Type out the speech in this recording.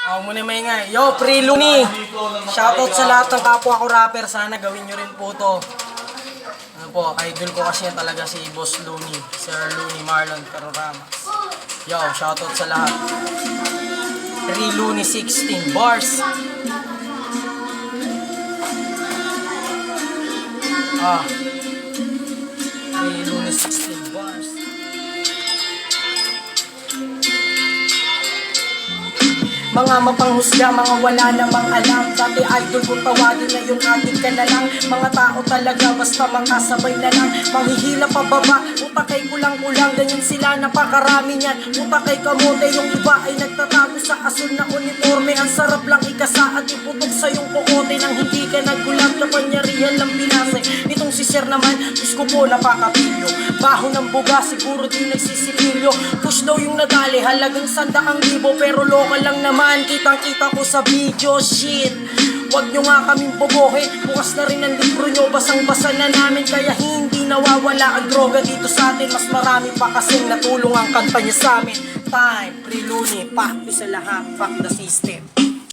Ako muna may nga. Yo, Pre Luni! Shoutout sa lahat ng kapwa ko rapper. Sana gawin nyo rin po to. Ano po, idol ko kasi yan talaga si Boss Luni. Sir Luni Marlon Caroramas. Yo, shoutout sa lahat. Pre Luni 16 bars. Pre Luni 16 bars. Mga mapanghusga, mga wala namang alam. Dati idol kong tawagin, ngayon ating ka na lang. Mga tao talaga, basta makasabay na lang. Manghihila pababa, utakay kulang-kulang. Ganyan sila, napakarami niyan. Utakay kamote, yung iba ay nagtatago sa asul na uniforme. Ang sarap lang ikasa at iputok sa yung kokote. Nang hindi ka nagulat, kapanyarihan lang binase. Itong si Sir naman, Diyos ko po napakapilyo. Baho ng buga, siguro di nagsisikilyo. Push daw yung nadali, halagang 100,000. Pero lokal lang naman, kitang-kita ko sa video, shit. Huwag nyo nga kaming bobohin. Bukas na rin ang libro nyo, basang-basa na namin. Kaya hindi nawawala ang droga dito sa atin. Mas marami pa kasing natulong ang kanta niya sa amin. Time, Pre Luni, pakti sa lahat, fuck the system.